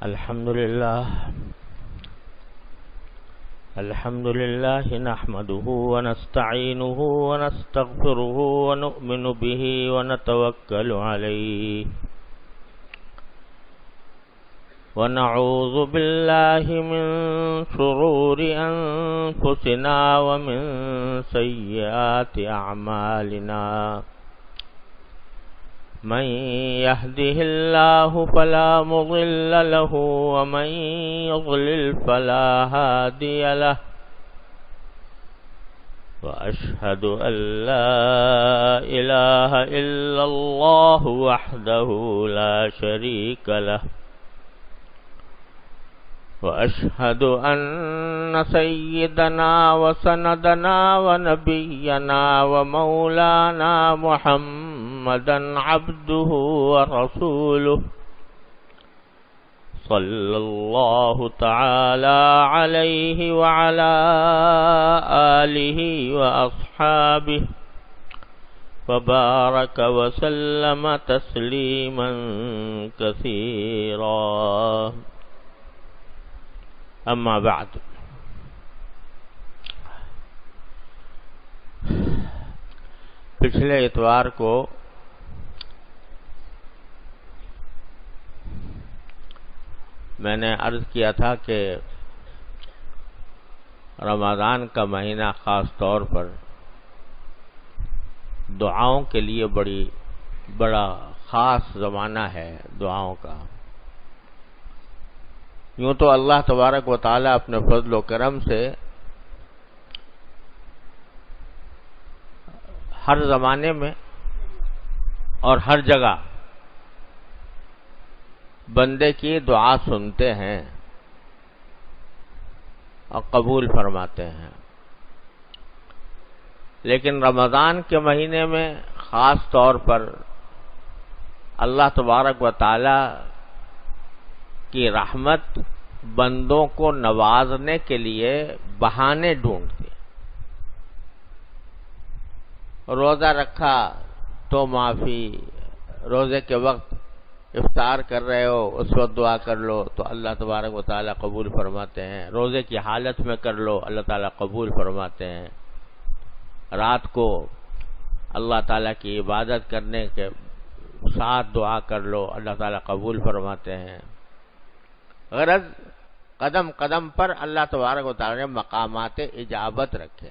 الحمد لله نحمده ونستعينه ونستغفره ونؤمن به ونتوكل عليه ونعوذ بالله من شرور أنفسنا ومن سيئات أعمالنا من يهده الله فلا مضل له ومن يضلل فلا هادي له وأشهد أن لا إله إلا الله وحده لا شريك له وأشهد أن سيدنا وسندنا ونبينا ومولانا محمدا عبده ورسوله صلى الله تعالى عليه وعلى آله وأصحابه وبارك وسلم تسليما كثيرا اما بعد پچھلے اتوار کو میں نے عرض کیا تھا کہ رمضان کا مہینہ خاص طور پر دعاؤں کے لیے بڑا خاص زمانہ ہے دعاؤں کا۔ یوں تو اللہ تبارک و تعالی اپنے فضل و کرم سے ہر زمانے میں اور ہر جگہ بندے کی دعا سنتے ہیں اور قبول فرماتے ہیں، لیکن رمضان کے مہینے میں خاص طور پر اللہ تبارک و تعالی کی رحمت بندوں کو نوازنے کے لیے بہانے ڈھونڈتی ہے۔ روزہ رکھا تو معافی، روزے کے وقت افطار کر رہے ہو اس وقت دعا کر لو تو اللہ تبارک و تعالیٰ قبول فرماتے ہیں، روزے کی حالت میں کر لو اللہ تعالیٰ قبول فرماتے ہیں، رات کو اللہ تعالیٰ کی عبادت کرنے کے ساتھ دعا کر لو اللہ تعالیٰ قبول فرماتے ہیں۔ غرض قدم قدم پر اللہ تبارک و تعالیٰ نے مقامات اجابت رکھے،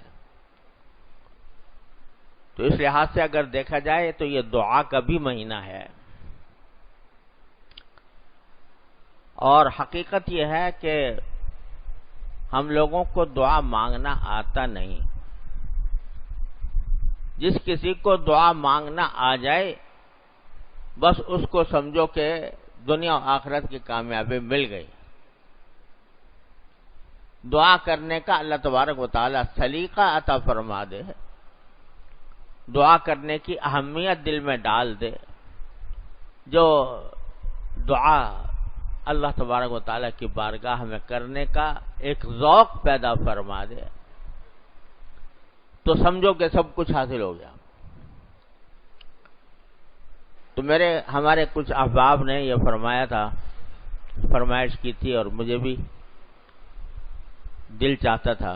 تو اس لحاظ سے اگر دیکھا جائے تو یہ دعا کا بھی مہینہ ہے، اور حقیقت یہ ہے کہ ہم لوگوں کو دعا مانگنا آتا نہیں۔ جس کسی کو دعا مانگنا آ جائے بس اس کو سمجھو کہ دنیا و آخرت کی کامیابی مل گئی۔ دعا کرنے کا اللہ تبارک و تعالی سلیقہ عطا فرما دے، دعا کرنے کی اہمیت دل میں ڈال دے، جو دعا اللہ تبارک و تعالی کی بارگاہ میں کرنے کا ایک ذوق پیدا فرما دے تو سمجھو کہ سب کچھ حاصل ہو گیا۔ تو ہمارے کچھ احباب نے یہ فرمایا تھا، فرمائش کی تھی، اور مجھے بھی دل چاہتا تھا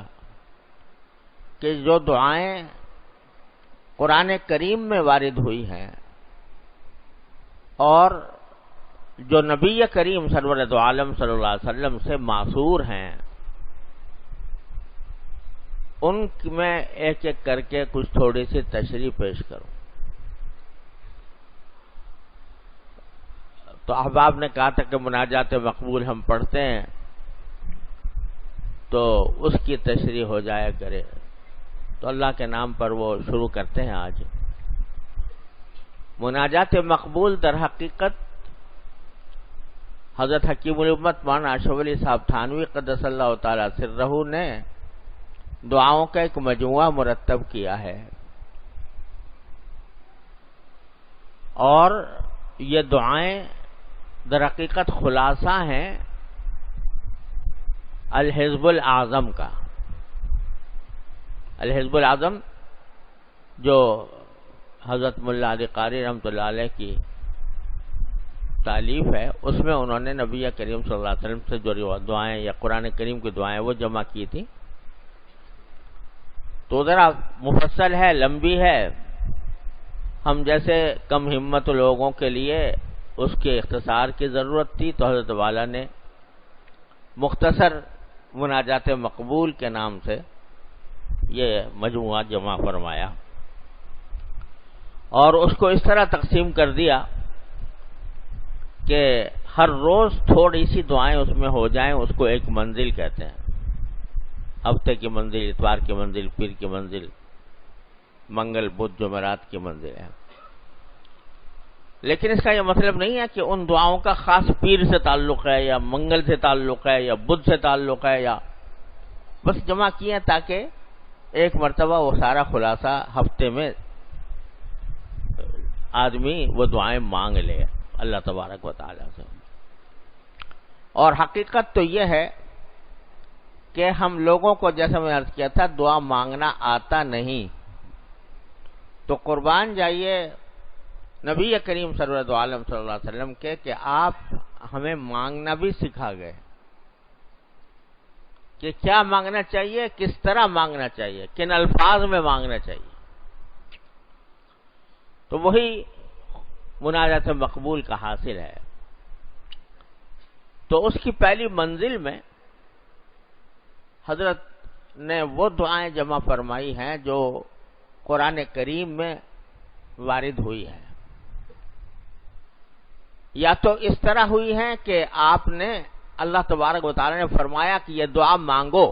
کہ جو دعائیں قرآن کریم میں وارد ہوئی ہیں اور جو نبی کریم سرور دو عالم صلی اللہ علیہ وسلم سے ماثور ہیں، ان میں ایک ایک کر کے کچھ تھوڑی سی تشریح پیش کروں۔ تو احباب نے کہا تھا کہ مناجات مقبول ہم پڑھتے ہیں تو اس کی تشریح ہو جایا کرے، تو اللہ کے نام پر وہ شروع کرتے ہیں آج۔ مناجات مقبول در حقیقت حضرت حکیم الامت مولانا اشرف علی صاحب تھانوی قدس اللہ تعالی سرہ نے دعاؤں کا ایک مجموعہ مرتب کیا ہے، اور یہ دعائیں در حقیقت خلاصہ ہیں الحزب الاعظم کا۔ الحزب الاعظم جو حضرت ملا علی قاری رحمۃ اللہ علیہ کی تالیف ہے اس میں انہوں نے نبی کریم صلی اللہ علیہ وسلم سے جو دعائیں یا قرآن کریم کی دعائیں وہ جمع کی تھی. تو ذرا مفصل ہے، لمبی ہے. ہم جیسے کم ہمت لوگوں کے لیے اس کے اختصار کی ضرورت تھی، تو حضرت والا نے مختصر مناجات مقبول کے نام سے یہ مجموعہ جمع فرمایا اور اس کو اس طرح تقسیم کر دیا کہ ہر روز تھوڑی سی دعائیں اس میں ہو جائیں. اس کو ایک منزل کہتے ہیں. ہفتے کی منزل، اتوار کی منزل، پیر کی منزل، منگل بدھ جمعرات کی منزل ہے. لیکن اس کا یہ مطلب نہیں ہے کہ ان دعاؤں کا خاص پیر سے تعلق ہے یا منگل سے تعلق ہے یا بدھ سے تعلق ہے، یا بس جمع کیے تاکہ ایک مرتبہ وہ سارا خلاصہ ہفتے میں آدمی وہ دعائیں مانگ لے اللہ تبارک و تعالی سے. اور حقیقت تو یہ ہے کہ ہم لوگوں کو، جیسا میں عرض کیا تھا، دعا مانگنا آتا نہیں. تو قربان جائیے نبی کریم سرورت عالم صلی اللہ علیہ وسلم کے کہ آپ ہمیں مانگنا بھی سکھا گئے کہ کیا مانگنا چاہیے، کس طرح مانگنا چاہیے، کن الفاظ میں مانگنا چاہیے. تو وہی مناجات مقبول کا حاصل ہے. تو اس کی پہلی منزل میں حضرت نے وہ دعائیں جمع فرمائی ہیں جو قرآن کریم میں وارد ہوئی ہیں. یا تو اس طرح ہوئی ہیں کہ آپ نے، اللہ تبارک و تعالی نے فرمایا کہ یہ دعا مانگو،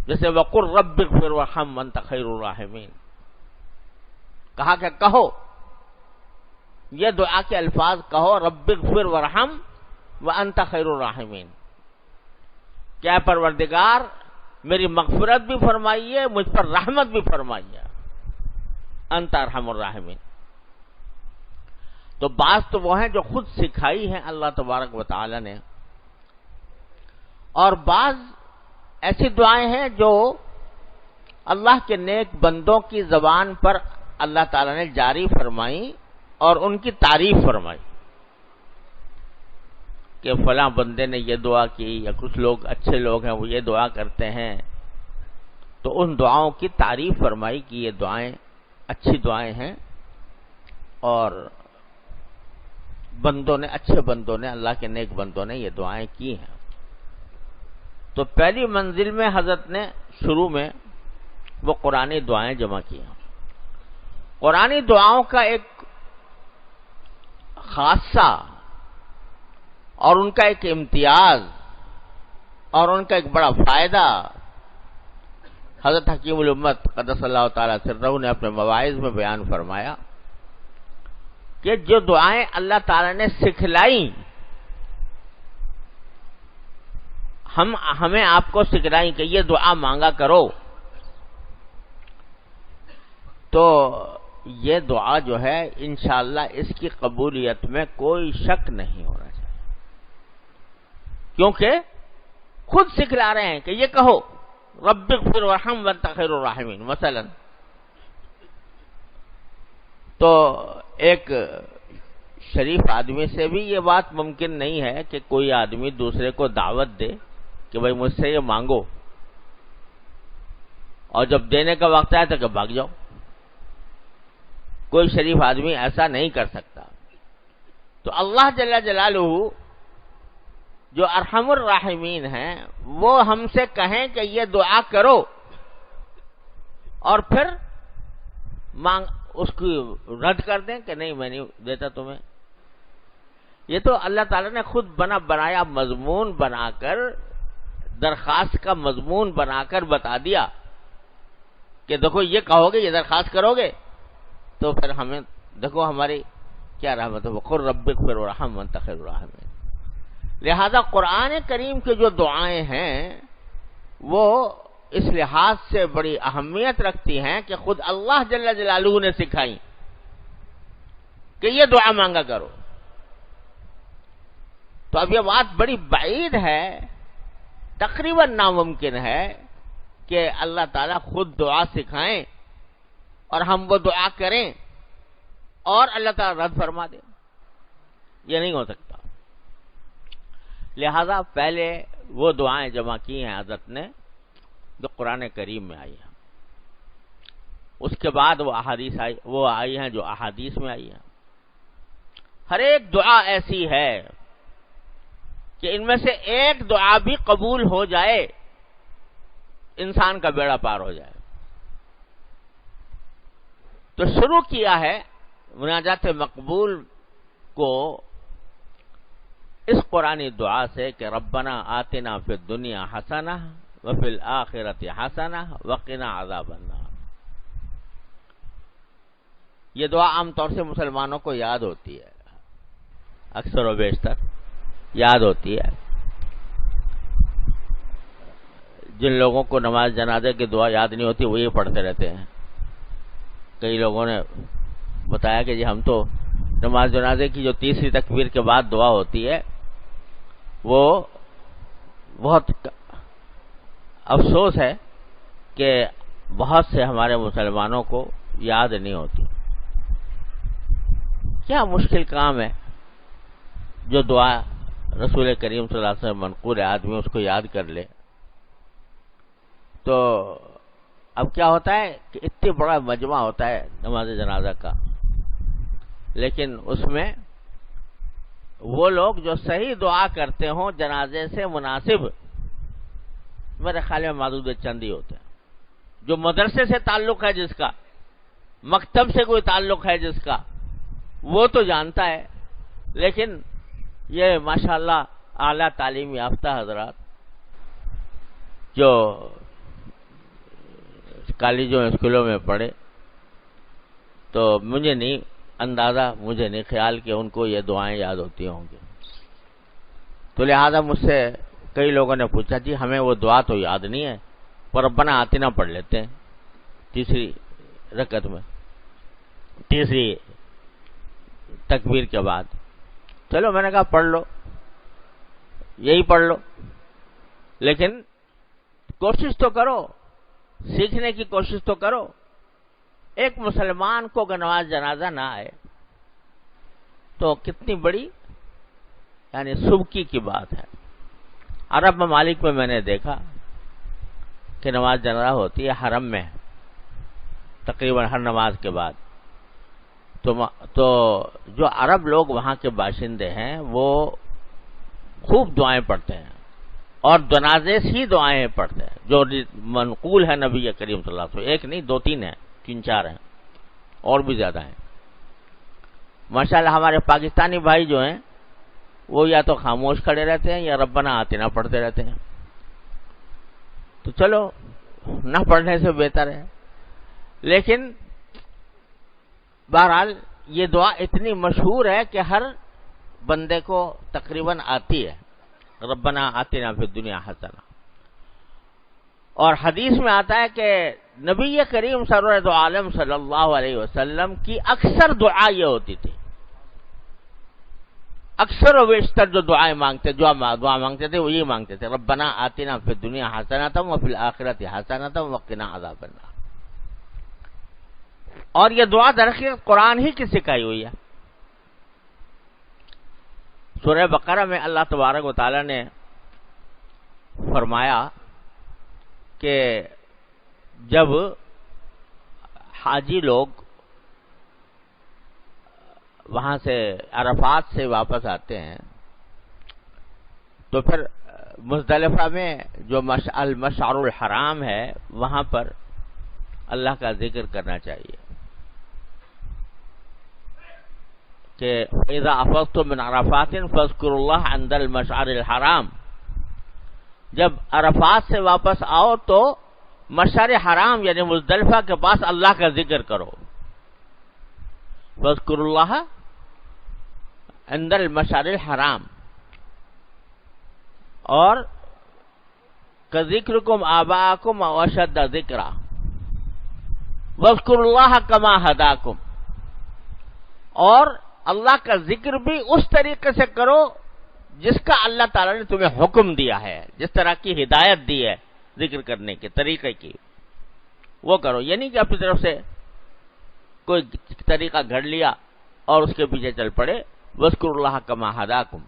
جیسے وقل رب اغفر وارحم وانت خیر الراحمین، کہا کہ کہو یہ دعا کے الفاظ کہو، رب اغفر وارحم وانت خیر الراحمین، کیا پروردگار میری مغفرت بھی فرمائیے، مجھ پر رحمت بھی فرمائیے، انت ارحم الراحمین. تو بعض تو وہ ہیں جو خود سکھائی ہیں اللہ تبارک و تعالی نے، اور بعض ایسی دعائیں ہیں جو اللہ کے نیک بندوں کی زبان پر اللہ تعالی نے جاری فرمائی اور ان کی تعریف فرمائی کہ فلاں بندے نے یہ دعا کی، یا کچھ لوگ اچھے لوگ ہیں وہ یہ دعا کرتے ہیں. تو ان دعاؤں کی تعریف فرمائی کہ یہ دعائیں اچھی دعائیں ہیں اور بندوں نے، اچھے بندوں نے، اللہ کے نیک بندوں نے یہ دعائیں کی ہیں. تو پہلی منزل میں حضرت نے شروع میں وہ قرآنی دعائیں جمع کی ہیں. قرآنی دعاؤں کا ایک خاصہ اور ان کا ایک امتیاز اور ان کا ایک بڑا فائدہ حضرت حکیم الامت قدس اللہ تعالی سرہ نے اپنے مواعظ میں بیان فرمایا کہ جو دعائیں اللہ تعالی نے سکھلائیں، ہمیں آپ کو سکھلائیں کہ یہ دعا مانگا کرو، تو یہ دعا جو ہے انشاءاللہ اس کی قبولیت میں کوئی شک نہیں ہونا چاہیے، کیونکہ خود سکھلا رہے ہیں کہ یہ کہو رب اغفر وارحم وانت خیر الراحمین مثلا. تو ایک شریف آدمی سے بھی یہ بات ممکن نہیں ہے کہ کوئی آدمی دوسرے کو دعوت دے کہ بھائی مجھ سے یہ مانگو، اور جب دینے کا وقت آئے تو کہ بھاگ جاؤ. کوئی شریف آدمی ایسا نہیں کر سکتا. تو اللہ جل جلالہ جو ارحم الراحمین ہیں وہ ہم سے کہیں کہ یہ دعا کرو اور پھر اس کو رد کر دیں کہ نہیں میں نہیں دیتا تمہیں. یہ تو اللہ تعالیٰ نے خود بنایا مضمون بنا کر، درخواست کا مضمون بنا کر بتا دیا کہ دیکھو یہ کہو گے، یہ درخواست کرو گے تو پھر ہمیں دیکھو ہماری کیا رحمت ہے. وقل رب اغفر وارحم وانت خیر الراحمین. لہذا قرآن کریم کی جو دعائیں ہیں وہ اس لحاظ سے بڑی اہمیت رکھتی ہیں کہ خود اللہ جل جلالہ نے سکھائی کہ یہ دعا مانگا کرو. تو اب یہ بات بڑی بعید ہے، تقریباً ناممکن ہے کہ اللہ تعالیٰ خود دعا سکھائیں اور ہم وہ دعا کریں. اور اللہ تعالیٰ رد فرما دے، یہ نہیں ہو سکتا۔ لہذا پہلے وہ دعائیں جمع کی ہیں حضرت نے جو قرآن کریم میں آئی ہیں، اس کے بعد وہ آئی ہیں جو احادیث میں آئی ہیں۔ ہر ایک دعا ایسی ہے کہ ان میں سے ایک دعا بھی قبول ہو جائے انسان کا بیڑا پار ہو جائے۔ تو شروع کیا ہے مناجات مقبول کو اس قرآنی دعا سے کہ ربنا آتنا فی الدنیا حسنہ وفی الآخرۃ حسنہ وقنا عذاب النار۔ یہ دعا عام طور سے مسلمانوں کو یاد ہوتی ہے، اکثر و بیشتر یاد ہوتی ہے۔ جن لوگوں کو نماز جنازے کی دعا یاد نہیں ہوتی وہ یہ پڑھتے رہتے ہیں۔ کئی لوگوں نے بتایا کہ جی ہم تو نماز جنازے کی جو تیسری تکبیر کے بعد دعا ہوتی ہے وہ بہت افسوس ہے کہ بہت سے ہمارے مسلمانوں کو یاد نہیں ہوتی۔ کیا مشکل کام ہے جو دعا رسول کریم صلی اللہ علیہ وسلم منقول ہے، آدمی اس کو یاد کر لے۔ تو اب کیا ہوتا ہے کہ اتنی بڑا مجمع ہوتا ہے نماز جنازہ کا، لیکن اس میں وہ لوگ جو صحیح دعا کرتے ہوں جنازے سے مناسب، میرے خیال میں معدود چند ہی ہوتے ہیں۔ جو مدرسے سے تعلق ہے جس کا، مکتب سے کوئی تعلق ہے جس کا، وہ تو جانتا ہے، لیکن یہ ماشاءاللہ اعلیٰ تعلیم یافتہ حضرات جو کالجوں اسکولوں میں پڑھے، تو مجھے نہیں خیال کہ ان کو یہ دعائیں یاد ہوتی ہوں گی۔ تو لہذا مجھ سے کئی لوگوں نے پوچھا جی ہمیں وہ دعا تو یاد نہیں ہے پر ربنا آتنا پڑھ لیتے ہیں تیسری رکعت میں، تیسری تکبیر کے بعد۔ چلو میں نے کہا پڑھ لو، یہی پڑھ لو، لیکن کوشش تو کرو، سیکھنے کی کوشش تو کرو۔ ایک مسلمان کو اگر نماز جنازہ نہ آئے تو کتنی بڑی یعنی سبکی کی بات ہے۔ عرب ممالک میں نے دیکھا کہ نماز جنازہ ہوتی ہے حرم میں تقریباً ہر نماز کے بعد، تو جو عرب لوگ وہاں کے باشندے ہیں وہ خوب دعائیں پڑھتے ہیں اور جنازے سے دعائیں پڑھتے ہیں جو منقول ہے نبی کریم صلی اللہ علیہ وسلم۔ ایک نہیں، دو تین ہیں، تین چار ہیں، اور بھی زیادہ ہیں۔ ماشاءاللہ ہمارے پاکستانی بھائی جو ہیں وہ یا تو خاموش کھڑے رہتے ہیں یا ربنا آتنا پڑھتے رہتے ہیں۔ تو چلو نہ پڑھنے سے بہتر ہے، لیکن بہرحال یہ دعا اتنی مشہور ہے کہ ہر بندے کو تقریباً آتی ہے، ربنا آتنا فی الدنیا حسنہ۔ اور حدیث میں آتا ہے کہ نبی کریم سرور دو عالم صلی اللہ علیہ وسلم کی اکثر دعا یہ ہوتی تھی، اکثر و بیشتر جو دعائیں دعا مانگتے تھے وہ یہ مانگتے تھے ربنا آتنا فی الدنیا حسنۃ وفی الآخرۃ حسنۃ وقنا عذاب النار۔ اور یہ دعا درحقیقت قرآن ہی کی سکھائی ہوئی ہے۔ سورہ بقرہ میں اللہ تبارک و تعالی نے فرمایا کہ جب حاجی لوگ وہاں سے عرفات سے واپس آتے ہیں تو پھر مزدلفہ میں جو المشعر الحرام ہے وہاں پر اللہ کا ذکر کرنا چاہیے کہ اذا افضتم من عرفات فاذکروا اللہ عند المشعر الحرام۔ جب عرفات سے واپس آؤ تو مشعر حرام یعنی مزدلفہ کے پاس اللہ کا ذکر کرو، فاذکروا اللہ عند المشعر الحرام۔ اور کذکرکم آباءکم او اشد ذکرا واذکروا اللہ کما ہداکم۔ اور اللہ کا ذکر بھی اس طریقے سے کرو جس کا اللہ تعالیٰ نے تمہیں حکم دیا ہے، جس طرح کی ہدایت دی ہے ذکر کرنے کے طریقے کی، وہ کرو۔ یہ نہیں کہ اپنی طرف سے کوئی طریقہ گھڑ لیا اور اس کے پیچھے چل پڑے. وَاذْكُرُوا اللَّهَ كَمَا هَدَاكُمْ.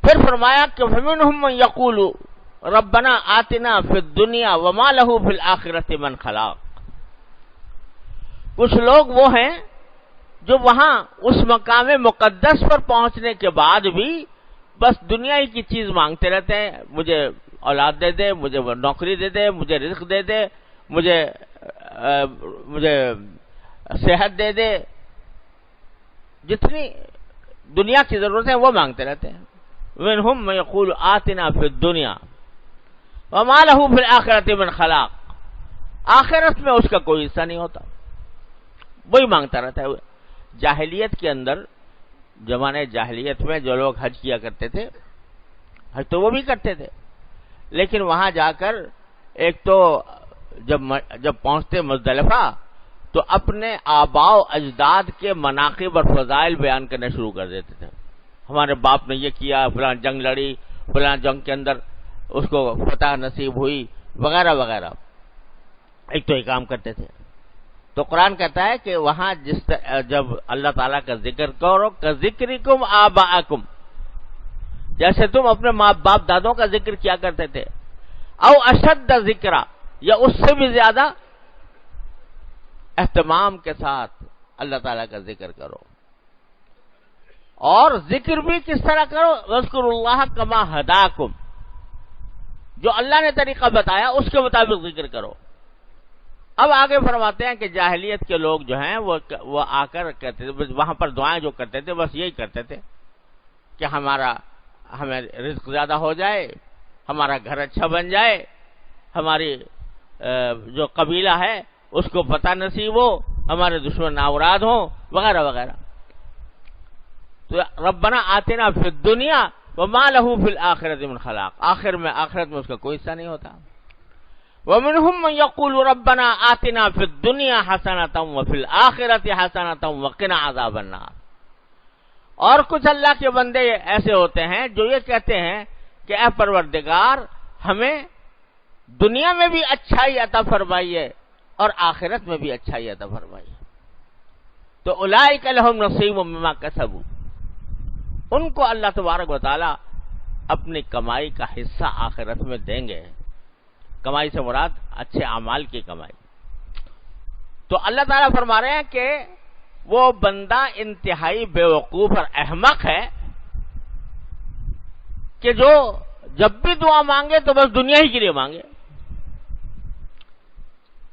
پھر فرمایا کہ فَمِنْهُمْ مَنْ يَقُولُ رَبَّنَا آتِنَا فِي الدُّنْيَا وَمَا لَهُ فِي الْآخِرَةِ مِنْ خَلَاقٍ. کچھ لوگ وہ ہیں جو وہاں اس مقام مقدس پر پہنچنے کے بعد بھی بس دنیا ہی کی چیز مانگتے رہتے ہیں. مجھے اولاد دے دے, مجھے نوکری دے دے, مجھے رزق دے دے, مجھے صحت دے دے, جتنی دنیا کی ضرورت ہے وہ مانگتے رہتے ہیں. وَمِنْهُمْ مَن يَقُولُ آتِنَا فِي الدُّنْيَا وَمَا لَهُ فِي الْآخِرَةِ مِنْ خَلَاقٍ. آخرت میں اس کا کوئی حصہ نہیں ہوتا, وہی مانگتا رہتا ہے. جاہلیت کے اندر, زمانے جاہلیت میں جو لوگ حج کیا کرتے تھے, حج تو وہ بھی کرتے تھے, لیکن وہاں جا کر ایک تو جب پہنچتے مزدلفہ تو اپنے آباء و اجداد کے مناقب اور فضائل بیان کرنا شروع کر دیتے تھے. ہمارے باپ نے یہ کیا, فلاں جنگ لڑی, فلاں جنگ کے اندر اس کو فتح نصیب ہوئی, وغیرہ وغیرہ. ایک تو یہ کام کرتے تھے. تو قرآن کہتا ہے کہ وہاں جب اللہ تعالیٰ کا ذکر کرو کذکرکم آباءکم, جیسے تم اپنے ماں باپ دادوں کا ذکر کیا کرتے تھے, او اشد ذکرہ, یا اس سے بھی زیادہ اہتمام کے ساتھ اللہ تعالیٰ کا ذکر کرو. اور ذکر بھی کس طرح کرو, وَاذْكُرُوا اللَّهَ كَمَا هَدَاكُمْ, جو اللہ نے طریقہ بتایا اس کے مطابق ذکر کرو. اب آگے فرماتے ہیں کہ جاہلیت کے لوگ جو ہیں وہ آ کر کہتے تھے, وہاں پر دعائیں جو کرتے تھے بس یہی کرتے تھے کہ ہمیں رزق زیادہ ہو جائے, ہمارا گھر اچھا بن جائے, ہماری جو قبیلہ ہے اس کو پتہ نصیب ہو, ہمارے دشمن ناوراد ہوں, وغیرہ وغیرہ. تو ربنا آتنا فی الدنیا وما لہ فی الآخرۃ من خلاق, آخرت میں اس کا کوئی حصہ نہیں ہوتا. ومنہم من یقول ربنا آتنا فی الدنیا حسنۃ وفی الآخرۃ حسنۃ وقنا عذاب النار. اور کچھ اللہ کے بندے ایسے ہوتے ہیں جو یہ کہتے ہیں کہ اے پروردگار ہمیں دنیا میں بھی اچھائی عطا فرمائیے اور آخرت میں بھی اچھائی عطا فرمائیے. تو اولئک لہم نصیب مما کسبوا, ان کو اللہ تبارک و تعالی اپنی کمائی کا حصہ آخرت میں دیں گے. کمائی سے مراد اچھے اعمال کی کمائی. تو اللہ تعالیٰ فرما رہے ہیں کہ وہ بندہ انتہائی بیوقوف اور احمق ہے کہ جو جب بھی دعا مانگے تو بس دنیا ہی کے لیے مانگے,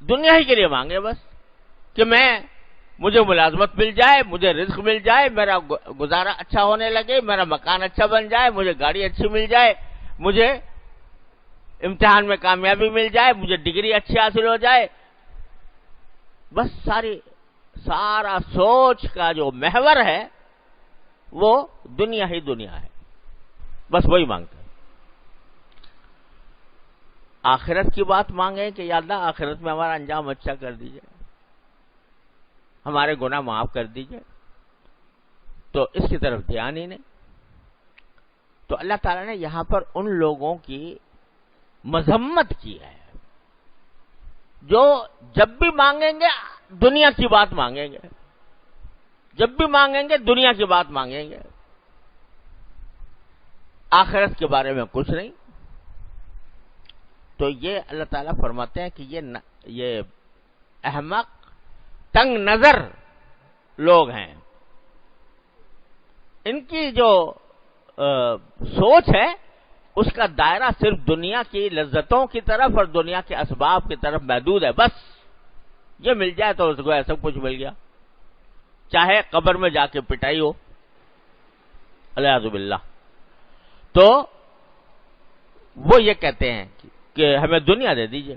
دنیا ہی کے لیے مانگے بس, کہ مجھے ملازمت مل جائے, مجھے رزق مل جائے, میرا گزارا اچھا ہونے لگے, میرا مکان اچھا بن جائے, مجھے گاڑی اچھی مل جائے, مجھے امتحان میں کامیابی مل جائے, مجھے ڈگری اچھی حاصل ہو جائے. بس سارا سوچ کا جو محور ہے وہ دنیا ہی دنیا ہے, بس وہی مانگتے ہیں. آخرت کی بات مانگیں کہ یا اللہ آخرت میں ہمارا انجام اچھا کر دیجئے, ہمارے گناہ معاف کر دیجئے, تو اس کی طرف دھیان ہی نہیں. تو اللہ تعالیٰ نے یہاں پر ان لوگوں کی مذمت کی ہے جو جب بھی مانگیں گے دنیا کی بات مانگیں گے, جب بھی مانگیں گے دنیا کی بات مانگیں گے, آخرت کے بارے میں کچھ نہیں. تو یہ اللہ تعالیٰ فرماتے ہیں کہ یہ احمق تنگ نظر لوگ ہیں. ان کی جو سوچ ہے اس کا دائرہ صرف دنیا کی لذتوں کی طرف اور دنیا کے اسباب کی طرف محدود ہے. بس یہ مل جائے تو اس کو سب کچھ مل گیا, چاہے قبر میں جا کے پٹائی ہو, الیاذ باللہ. تو وہ یہ کہتے ہیں کہ ہمیں دنیا دے دیجئے.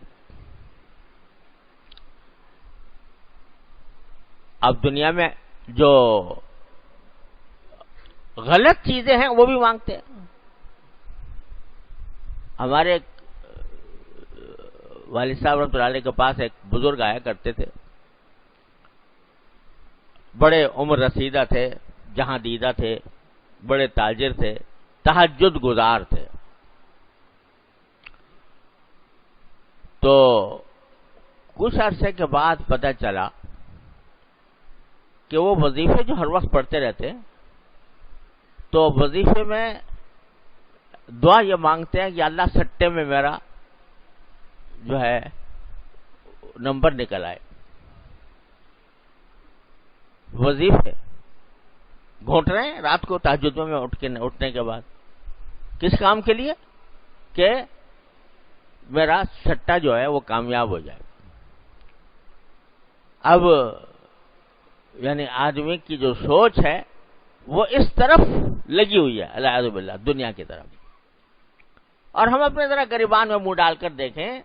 اب دنیا میں جو غلط چیزیں ہیں وہ بھی مانگتے ہیں. ہمارے والد صاحب رحمۃ اللہ علیہ کے پاس ایک بزرگ آیا کرتے تھے, بڑے عمر رسیدہ تھے, جہاں دیدہ تھے, بڑے تاجر تھے, تہجد گزار تھے. تو کچھ عرصے کے بعد پتہ چلا کہ وہ وظیفے جو ہر وقت پڑھتے رہتے ہیں تو وظیفے میں دعا یہ مانگتے ہیں کہ اللہ سٹے میں میرا جو ہے نمبر نکل آئے. وظیفے گھونٹ رہے ہیں رات کو تہجد میں اٹھنے کے بعد کس کام کے لیے؟ کہ میرا سٹا جو ہے وہ کامیاب ہو جائے. اب یعنی آدمی کی جو سوچ ہے وہ اس طرف لگی ہوئی ہے الیاذ باللہ دنیا کی طرف. اور ہم اپنے ذرا گریبان میں منہ ڈال کر دیکھیں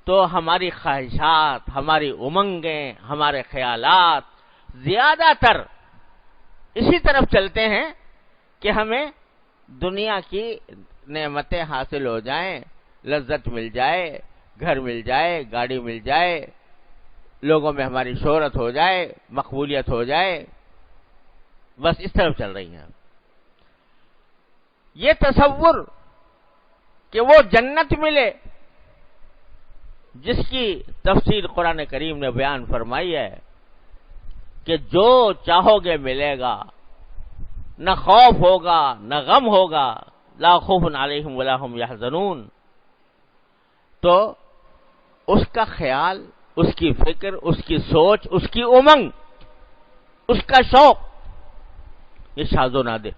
تو ہماری خواہشات، ہماری امنگیں، ہمارے خیالات زیادہ تر اسی طرف چلتے ہیں کہ ہمیں دنیا کی نعمتیں حاصل ہو جائیں، لذت مل جائے، گھر مل جائے، گاڑی مل جائے، لوگوں میں ہماری شہرت ہو جائے، مقبولیت ہو جائے، بس اس طرف چل رہی ہیں. یہ تصور کہ وہ جنت ملے جس کی تفسیر قرآن کریم نے بیان فرمائی ہے کہ جو چاہو گے ملے گا، نہ خوف ہوگا نہ غم ہوگا، لا خوف علیہم ولا ہم یحزنون. تو اس کا خیال، اس کی فکر، اس کی سوچ، اس کی امنگ، اس کا شوق یہ شاذ و نادر.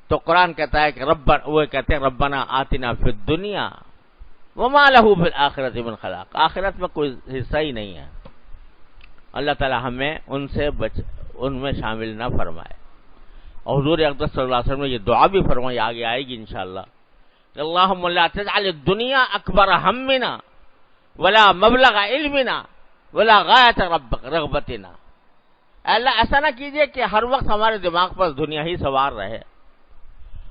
تو قرآن کہتا ہے کہ وہ کہتے ہیں ربنا آتنا فی الدنیا وما لہ فی الآخرۃ من خلاق. آخرت میں کوئی حصہ ہی نہیں ہے. اللہ تعالی ہمیں ان میں شامل نہ فرمائے. اور حضور اقدس صلی اللہ علیہ وسلم نے یہ دعا بھی فرمائی، آگے آئے گی انشاءاللہ، اللہم لا تجعل الدنیا اکبر ہمنا ولا مبلغ علمنا ولا غایت رغبتنا. اے اللہ ایسا نہ کیجئے کہ ہر وقت ہمارے دماغ پر دنیا ہی سوار رہے،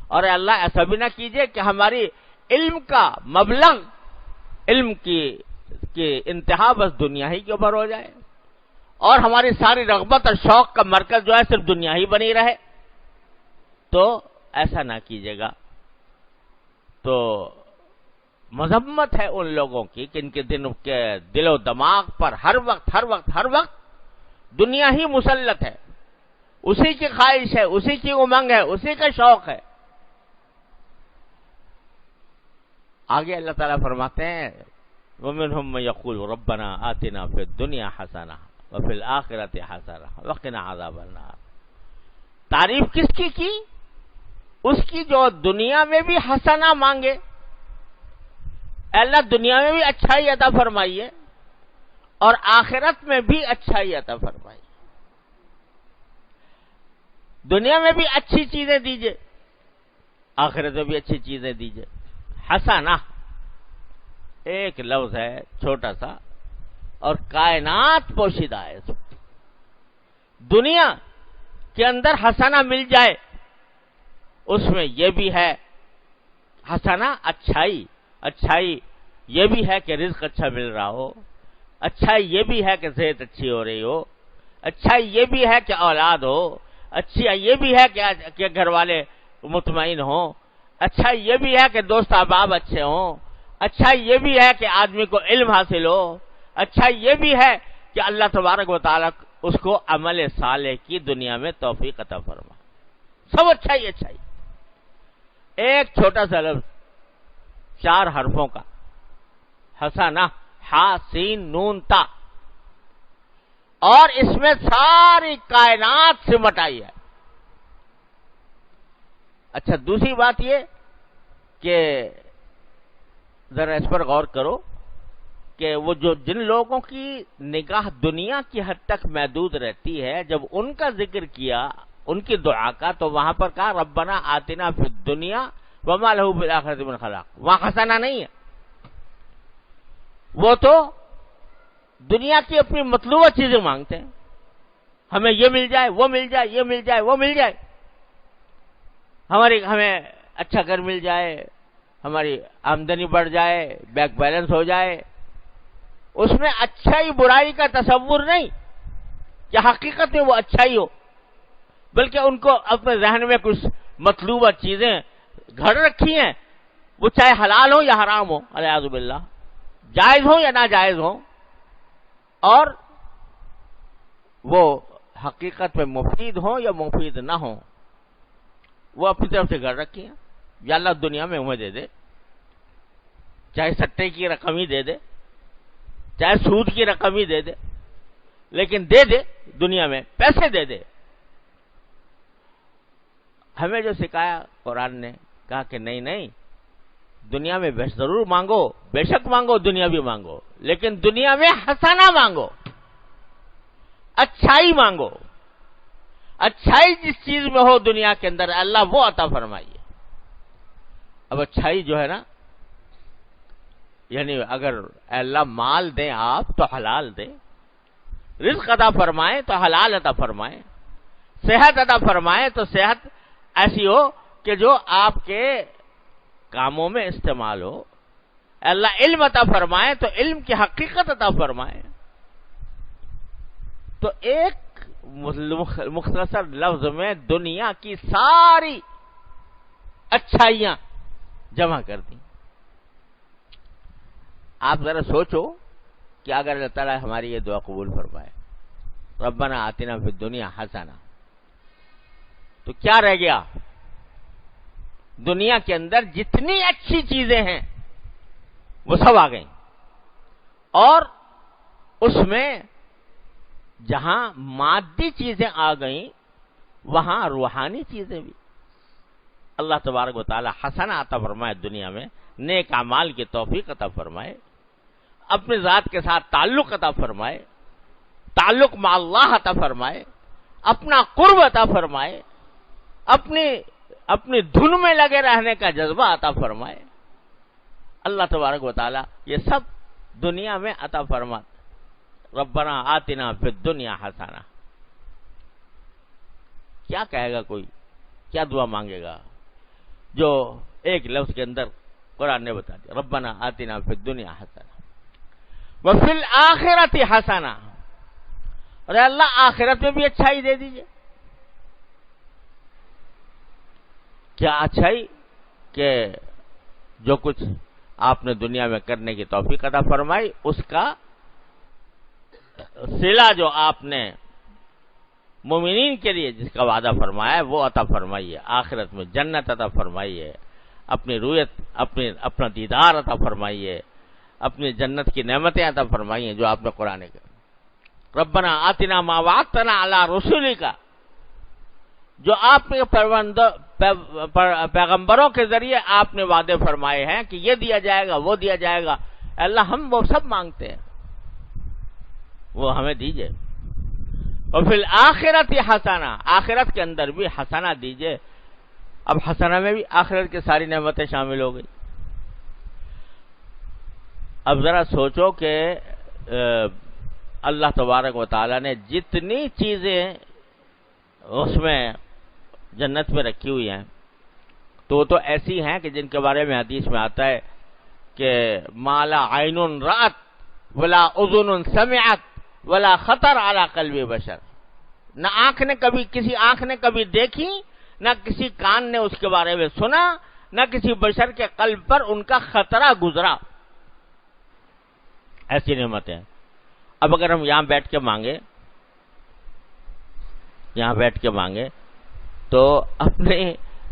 اور اے اللہ ایسا بھی نہ کیجئے کہ ہماری علم کا مبلغ، علم کی انتہا بس دنیا ہی کے اوپر ہو جائے، اور ہماری ساری رغبت اور شوق کا مرکز جو ہے صرف دنیا ہی بنی رہے. تو ایسا نہ کیجیے گا. تو مذمت ہے ان لوگوں کی کہ ان کے دل و دماغ پر ہر وقت دنیا ہی مسلط ہے، اسی کی خواہش ہے، اسی کی امنگ ہے، اسی کا شوق ہے. آگے اللہ تعالیٰ فرماتے ہیں وَمِنْهُمْ مَن يَقُولُ رَبَّنَا آتِنَا فِي الدُّنْيَا حَسَنَةً وَفِي الْآخِرَةِ حَسَنَةً وَقِنَا عَذَابَ النَّارِ. تعریف کس کی؟ اس کی جو دنیا میں بھی حسنہ مانگے، اللہ دنیا میں بھی اچھائی عطا فرمائیے اور آخرت میں بھی اچھائی عطا فرمائیے. دنیا میں بھی اچھی چیزیں دیجئے، آخرت میں بھی اچھی چیزیں دیجئے. حسنہ ایک لفظ ہے چھوٹا سا اور کائنات پوشیدہ ہے. دنیا کے اندر حسنہ مل جائے، اس میں یہ بھی ہے حسنہ اچھائی یہ بھی ہے کہ رزق اچھا مل رہا ہو، اچھائی یہ بھی ہے کہ صحت اچھی ہو رہی ہو، اچھائی یہ بھی ہے کہ اولاد ہو، اچھی یہ بھی ہے کہ گھر والے مطمئن ہوں، اچھائی یہ بھی ہے کہ دوست احباب اچھے ہوں، اچھائی یہ بھی ہے کہ آدمی کو علم حاصل ہو، اچھائی یہ بھی ہے کہ اللہ تبارک و تعالیٰ اس کو عمل صالح کی دنیا میں توفیق عطا فرمائے. سب اچھائی. ایک چھوٹا سا لفظ 4 حرفوں کا حسنہ، ہا سین نون تا، اور اس میں ساری کائنات سمٹ آئی ہے. اچھا دوسری بات یہ کہ ذرا اس پر غور کرو کہ وہ جن لوگوں کی نگاہ دنیا کی حد تک محدود رہتی ہے، جب ان کا ذکر کیا ان کی دعا کا تو وہاں پر کہا ربنا آتنا فی الدنیا وما لہ فی الآخرۃ من خلاق. وہاں حسنہ نہیں ہے، وہ تو دنیا کی اپنی مطلوبہ چیزیں مانگتے ہیں. ہمیں یہ مل جائے، وہ مل جائے، یہ مل جائے، وہ مل جائے، ہمیں اچھا گھر مل جائے، ہماری آمدنی بڑھ جائے، بینک بیلنس ہو جائے. اس میں اچھائی برائی کا تصور نہیں کہ حقیقت میں وہ اچھائی ہو، بلکہ ان کو اپنے ذہن میں کچھ مطلوبہ چیزیں گھڑ رکھی ہیں، وہ چاہے حلال ہو یا حرام ہو، الیاذ باللہ، جائز ہو یا ناجائز ہو. اور وہ حقیقت میں مفید ہوں یا مفید نہ ہوں، وہ اپنی طرف سے گھر رکھی ہیں. یا اللہ دنیا میں ہمیں دے دے، چاہے سٹے کی رقم ہی دے دے، چاہے سود کی رقم ہی دے دے، لیکن دے دے، دنیا میں پیسے دے دے. ہمیں جو سکھایا قرآن نے، کہا کہ نہیں نہیں، دنیا میں ضرور مانگو، بے شک مانگو، دنیا بھی مانگو، لیکن دنیا میں حسنہ مانگو، اچھائی مانگو. اچھائی جس چیز میں ہو دنیا کے اندر اللہ وہ عطا فرمائیے. اب اچھائی جو ہے نا، یعنی اگر اللہ مال دیں آپ تو حلال دیں، رزق عطا فرمائیں تو حلال عطا فرمائیں، صحت عطا فرمائیں تو صحت ایسی ہو کہ جو آپ کے کاموں میں استعمال ہو. اللہ علم عطا فرمائے تو علم کی حقیقت عطا فرمائے. تو ایک مختصر لفظ میں دنیا کی ساری اچھائیاں جمع کر دیں. آپ ذرا سوچو کہ اگر اللہ تعالیٰ ہماری یہ دعا قبول فرمائے، ربنا آتنا فی الدنیا حسنہ، تو کیا رہ گیا؟ دنیا کے اندر جتنی اچھی چیزیں ہیں وہ سب آ گئیں، اور اس میں جہاں مادی چیزیں آ گئیں وہاں روحانی چیزیں بھی. اللہ تبارک و تعالی حسنہ عطا فرمائے، دنیا میں نیک اعمال کی توفیق عطا فرمائے، اپنے ذات کے ساتھ تعلق عطا فرمائے، تعلق مع اللہ عطا فرمائے، اپنا قرب عطا فرمائے، اپنی دھن میں لگے رہنے کا جذبہ عطا فرمائے. اللہ تبارک و تعالی یہ سب دنیا میں عطا فرمائے. ربنا آتنا فی الدنیا حسنہ. کیا کہے گا کوئی، کیا دعا مانگے گا جو ایک لفظ کے اندر قرآن نے بتا دیا، ربنا آتنا فی الدنیا حسنہ وفی الآخرۃ حسنہ. اور اللہ آخرت میں بھی اچھائی دے دیجئے. کیا اچھائی؟ کہ جو کچھ آپ نے دنیا میں کرنے کی توفیق عطا فرمائی اس کا صلہ جو آپ نے مومنین کے لیے جس کا وعدہ فرمایا ہے وہ عطا فرمائیے. آخرت میں جنت عطا فرمائیے، اپنی رویت، اپنا دیدار عطا فرمائیے، اپنی جنت کی نعمتیں عطا فرمائیے جو آپ نے قرآن کے. ربنا آتنا ما وعدتنا علی رسولک، جو آپ نے پیغمبروں کے ذریعے آپ نے وعدے فرمائے ہیں کہ یہ دیا جائے گا، وہ دیا جائے گا. اللہ ہم وہ سب مانگتے ہیں، وہ ہمیں دیجئے. اور پھر آخرت حسنہ، آخرت کے اندر بھی حسنہ دیجئے. اب حسنہ میں بھی آخرت کی ساری نعمتیں شامل ہو گئی. اب ذرا سوچو کہ اللہ تبارک و تعالی نے جتنی چیزیں اس میں جنت میں رکھی ہوئی ہیں تو وہ تو ایسی ہیں کہ جن کے بارے میں حدیث میں آتا ہے کہ ما لا عین رأت ولا اذن سمعت ولا خطر علی قلب بشر. نہ آنکھ نے کبھی، کسی آنکھ نے کبھی دیکھی، نہ کسی کان نے اس کے بارے میں سنا، نہ کسی بشر کے قلب پر ان کا خطرہ گزرا. ایسی نعمتیں. اب اگر ہم یہاں بیٹھ کے مانگے تو اپنے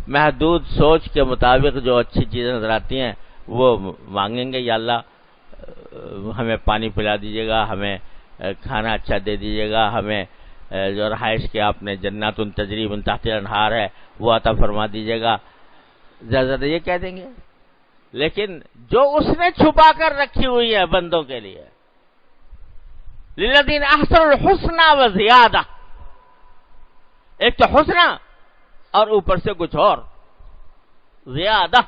محدود سوچ کے مطابق جو اچھی چیزیں نظر آتی ہیں وہ مانگیں گے. یا اللہ ہمیں پانی پلا دیجیے گا، ہمیں کھانا اچھا دے دیجیے گا، ہمیں جو رہائش کے آپ نے جنات تجری من تحتها الانہار ہے وہ عطا فرما دیجیے گا. زیادہ یہ کہہ دیں گے. لیکن جو اس نے چھپا کر رکھی ہوئی ہے بندوں کے لیے، للذین احسنوا الحسنى وزیادہ، ایک تو حسنہ اور اوپر سے کچھ اور، زیادہ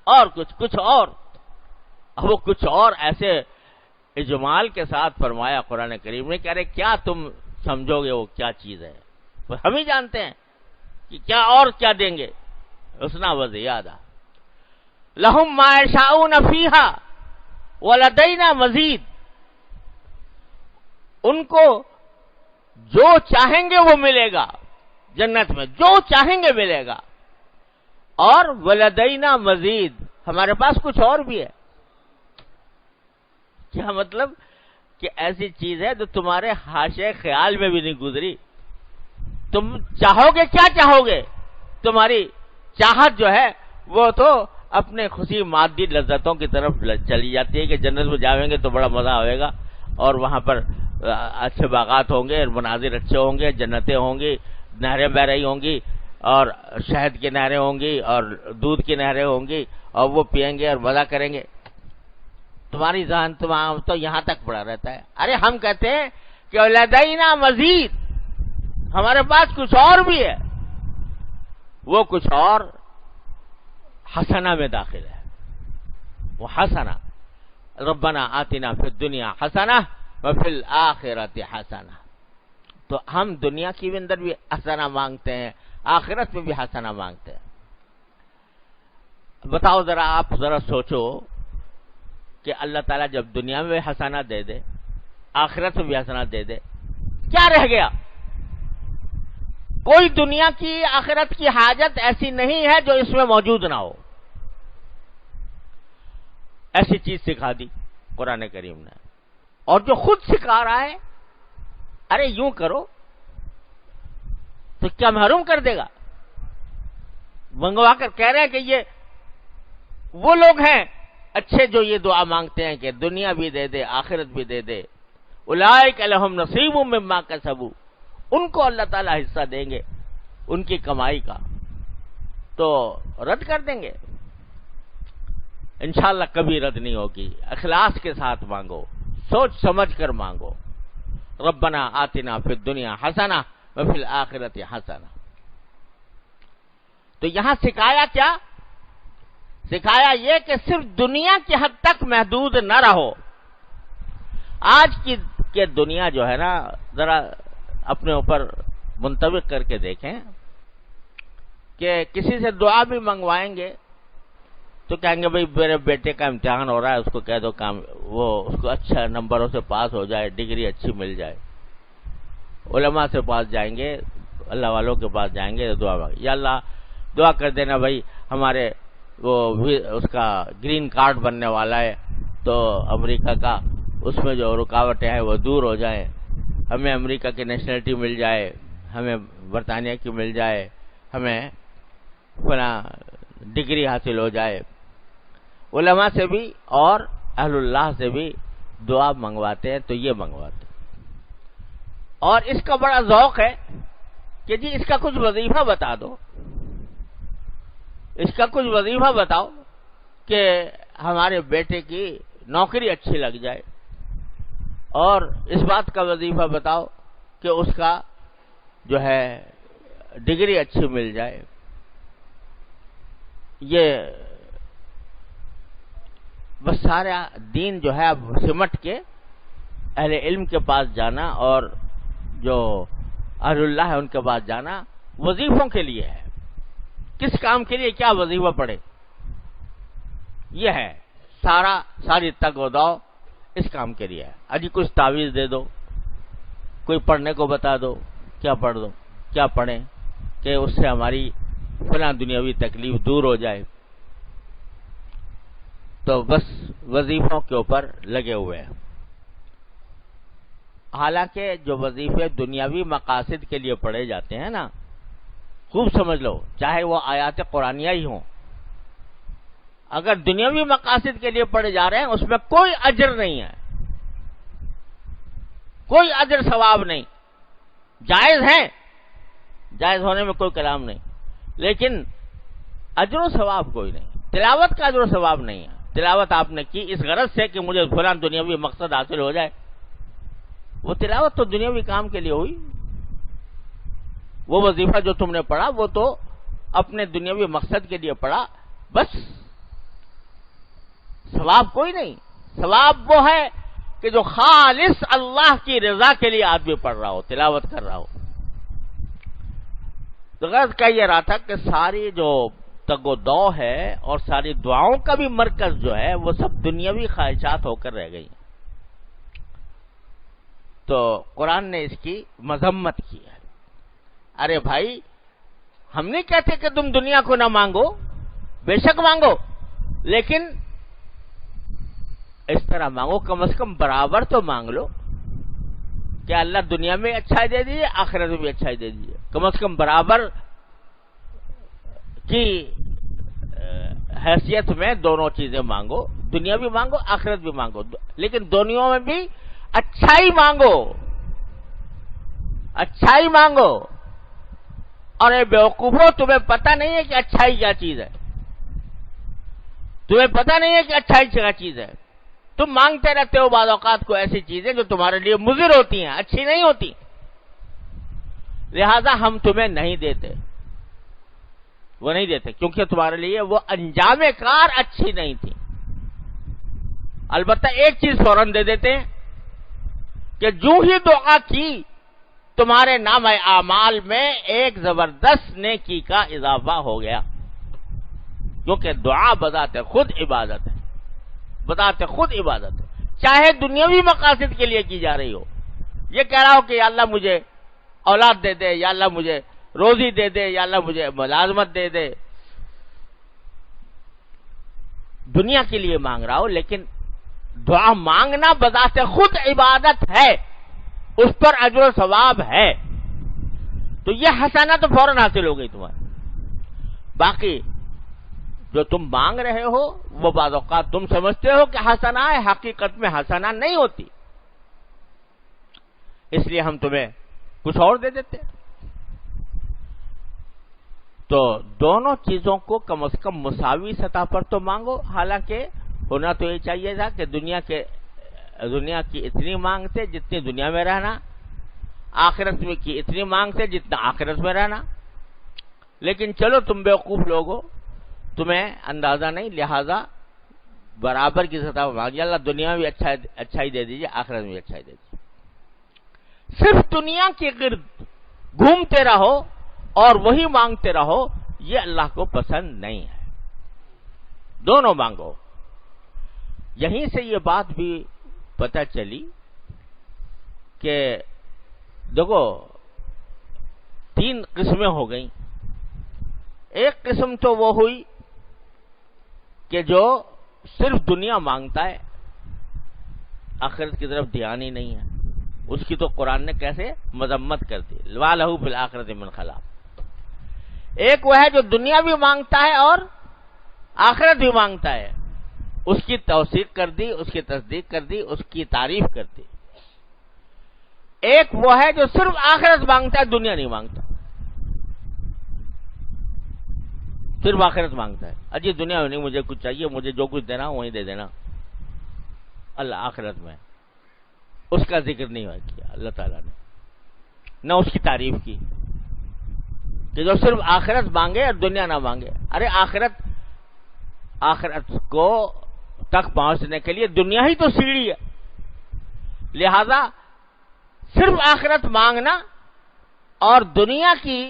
اور کچھ اور. وہ کچھ اور ایسے اجمال کے ساتھ فرمایا قرآن کریم نے. کہہ رہے کیا تم سمجھو گے وہ کیا چیز ہے؟ ہم ہی جانتے ہیں کہ کیا اور کیا دیں گے. حسنہ و زیادہ. لہم ما یشاؤون فیہا ولدینا مزید. ان کو جو چاہیں گے وہ ملے گا جنت میں، جو چاہیں گے ملے گا. اور ولدینا مزید، ہمارے پاس کچھ اور بھی ہے. کیا مطلب کہ ایسی چیز ہے جو تمہارے حاشے خیال میں بھی نہیں گزری. تم چاہو گے کیا چاہو گے؟ تمہاری چاہت جو ہے وہ تو اپنے خوشی مادی لذتوں کی طرف چلی جاتی ہے کہ جنت میں جاویں گے تو بڑا مزہ ہوئے گا اور وہاں پر اچھے باغات ہوں گے، مناظر اچھے ہوں گے، جنتیں ہوں گی، نہریں بہ رہی ہوں گی اور شہد کی نہریں ہوں گی اور دودھ کی نہریں ہوں گی اور وہ پیئیں گے اور مزہ کریں گے. تمہاری ذہن تو یہاں تک پڑا رہتا ہے. ارے ہم کہتے ہیں کہ لدینا مزید، ہمارے پاس کچھ اور بھی ہے. وہ کچھ اور حسنہ میں داخل ہے. وہ حسنہ، ربنا آتنا فی الدنیا حسنہ وفی الآخرۃ حسنہ. تو ہم دنیا کی اندر بھی حسنہ مانگتے ہیں، آخرت میں بھی حسنہ مانگتے ہیں. بتاؤ ذرا، آپ ذرا سوچو کہ اللہ تعالیٰ جب دنیا میں بھی حسنہ دے دے، آخرت میں بھی حسنہ دے دے، کیا رہ گیا؟ کوئی دنیا کی آخرت کی حاجت ایسی نہیں ہے جو اس میں موجود نہ ہو. ایسی چیز سکھا دی قرآن کریم نے، اور جو خود سکھا رہا ہے ارے یوں کرو تو کیا محروم کر دے گا؟ منگوا کر کہہ رہے ہیں کہ یہ وہ لوگ ہیں اچھے جو یہ دعا مانگتے ہیں کہ دنیا بھی دے دے، آخرت بھی دے دے. اولئک لہم نصیب مما کسبوا، ان کو اللہ تعالیٰ حصہ دیں گے ان کی کمائی کا. تو رد کر دیں گے؟ انشاءاللہ کبھی رد نہیں ہوگی. اخلاص کے ساتھ مانگو، سوچ سمجھ کر مانگو. ربنا آتنا فی الدنیا حسنہ وفی الآخرۃ حسنہ. تو یہاں سکھایا کیا؟ سکھایا یہ کہ صرف دنیا کی حد تک محدود نہ رہو. آج کی دنیا جو ہے نا، ذرا اپنے اوپر منطبق کر کے دیکھیں کہ کسی سے دعا بھی منگوائیں گے تو کہیں گے بھائی میرے بیٹے کا امتحان ہو رہا ہے، اس کو کہہ دو کام وہ اس کو اچھا نمبروں سے پاس ہو جائے، ڈگری اچھی مل جائے. علماء سے پاس جائیں گے، اللہ والوں کے پاس جائیں گے، دعا مانگیں، یا اللہ دعا کر دینا بھائی ہمارے وہ اس کا گرین کارڈ بننے والا ہے تو امریکہ کا، اس میں جو رکاوٹیں ہیں وہ دور ہو جائیں، ہمیں امریکہ کی نیشنلٹی مل جائے، ہمیں برطانیہ کی مل جائے، ہمیں فلاں ڈگری حاصل ہو جائے. علماء سے بھی اور اہل اللہ سے بھی دعا منگواتے ہیں تو یہ منگواتے ہیں. اور اس کا بڑا ذوق ہے کہ جی اس کا کچھ وظیفہ بتا دو، اس کا کچھ وظیفہ بتاؤ کہ ہمارے بیٹے کی نوکری اچھی لگ جائے، اور اس بات کا وظیفہ بتاؤ کہ اس کا جو ہے ڈگری اچھی مل جائے. یہ بس سارا دین جو ہے اب سمٹ کے اہل علم کے پاس جانا اور جو اہل اللہ ہے ان کے پاس جانا وظیفوں کے لیے ہے. کس کام کے لیے کیا وظیفہ پڑے، یہ ہے ساری تگ و دو اس کام کے لیے ہے. اجی کچھ تعویذ دے دو، کوئی پڑھنے کو بتا دو، کیا پڑھ دو، کیا پڑھیں کہ اس سے ہماری فلاں دنیاوی تکلیف دور ہو جائے. تو بس وظیفوں کے اوپر لگے ہوئے ہیں. حالانکہ جو وظیفے دنیاوی مقاصد کے لیے پڑھے جاتے ہیں نا، خوب سمجھ لو، چاہے وہ آیات قرآنیہ ہی ہوں، اگر دنیاوی مقاصد کے لیے پڑھے جا رہے ہیں اس میں کوئی اجر نہیں ہے، کوئی اجر ثواب نہیں. جائز ہیں، جائز ہونے میں کوئی کلام نہیں، لیکن اجر و ثواب کوئی نہیں. تلاوت کا اجر و ثواب نہیں ہے. تلاوت آپ نے کی اس غرض سے کہ مجھے فلاں دنیاوی مقصد حاصل ہو جائے، وہ تلاوت تو دنیاوی کام کے لیے ہوئی. وہ وظیفہ جو تم نے پڑھا وہ تو اپنے دنیاوی مقصد کے لیے پڑھا، بس ثواب کوئی نہیں. ثواب وہ ہے کہ جو خالص اللہ کی رضا کے لیے آدمی پڑھ رہا ہو، تلاوت کر رہا ہو. تو غرض کہہ یہ رہا تھا کہ ساری جو تگ و دو ہے اور ساری دعاؤں کا بھی مرکز جو ہے وہ سب دنیاوی خواہشات ہو کر رہ گئی. تو قرآن نے اس کی مذمت کی ہے. ارے بھائی ہم نہیں کہتے کہ تم دنیا کو نہ مانگو، بے شک مانگو، لیکن اس طرح مانگو، کم از کم برابر تو مانگ لو کہ اللہ دنیا میں اچھائی دے دیجیے، آخرت میں بھی اچھائی دے دیجیے، کم از کم برابر کی حیثیت میں دونوں چیزیں مانگو، دنیا بھی مانگو، آخرت بھی مانگو، لیکن دنیا میں بھی اچھائی مانگو، اچھائی مانگو۔ اور اے بیوقوفو، تمہیں پتہ نہیں ہے کہ اچھائی کیا چیز ہے، تمہیں پتہ نہیں ہے کہ اچھائی کیا چیز ہے، تم مانگتے رہتے ہو بعض اوقات کو ایسی چیزیں جو تمہارے لیے مضر ہوتی ہیں، اچھی نہیں ہوتی، لہذا ہم تمہیں نہیں دیتے، وہ نہیں دیتے کیونکہ تمہارے لیے وہ انجام کار اچھی نہیں تھی۔ البتہ ایک چیز فوراً دے دیتے ہیں کہ جو ہی دعا کی تمہارے نام اعمال میں ایک زبردست نیکی کا اضافہ ہو گیا، کیونکہ دعا بذات خود عبادت ہے، بذات خود عبادت ہے، چاہے دنیاوی مقاصد کے لیے کی جا رہی ہو، یہ کہہ رہا ہو کہ یا اللہ مجھے اولاد دے دے، یا اللہ مجھے روزی دے دے، یا اللہ مجھے ملازمت دے دے، دنیا کے لیے مانگ رہا ہو، لیکن دعا مانگنا بذات خود عبادت ہے، اس پر اجر و ثواب ہے، تو یہ حسنہ تو فوراً حاصل ہو گئی تمہاری۔ باقی جو تم مانگ رہے ہو وہ بعض اوقات تم سمجھتے ہو کہ حسنہ ہے، حقیقت میں حسنہ نہیں ہوتی، اس لیے ہم تمہیں کچھ اور دے دیتے۔ تو دونوں چیزوں کو کم از کم مساوی سطح پر تو مانگو، حالانکہ ہونا تو یہ چاہیے تھا کہ دنیا کی اتنی مانگ سے جتنی دنیا میں رہنا، آخرت میں کی اتنی مانگ سے جتنا آخرت میں رہنا، لیکن چلو تم بیوقوف لوگ ہو، تمہیں اندازہ نہیں، لہذا برابر کی سطح پر مانگیے، اللہ دنیا میں بھی اچھائی دے دیجیے، آخرت میں بھی اچھائی دے دیجیے۔ صرف دنیا کے گرد گھومتے رہو اور وہی مانگتے رہو، یہ اللہ کو پسند نہیں ہے، دونوں مانگو۔ یہیں سے یہ بات بھی پتہ چلی کہ دیکھو 3 قسمیں ہو گئیں۔ ایک قسم تو وہ ہوئی کہ جو صرف دنیا مانگتا ہے، آخرت کی طرف دھیان ہی نہیں ہے، اس کی تو قرآن نے کیسے مذمت کر دی، وَلَهُ فِي الْآخِرَةِ مِنْ خَلَاقٍ۔ ایک وہ ہے جو دنیا بھی مانگتا ہے اور آخرت بھی مانگتا ہے، اس کی توثیق کر دی، اس کی تصدیق کر دی، اس کی تعریف کر دی۔ ایک وہ ہے جو صرف آخرت مانگتا ہے، دنیا نہیں مانگتا، صرف آخرت مانگتا ہے، اجی دنیا میں نہیں، مجھے کچھ چاہیے، مجھے جو کچھ دینا وہیں دے دینا، اللہ آخرت میں اس کا ذکر نہیں کیا اللہ تعالیٰ نے، نہ اس کی تعریف کی کہ جو صرف آخرت مانگے اور دنیا نہ مانگے۔ ارے آخرت کو تک پہنچنے کے لیے دنیا ہی تو سیڑھی ہے، لہذا صرف آخرت مانگنا اور دنیا کی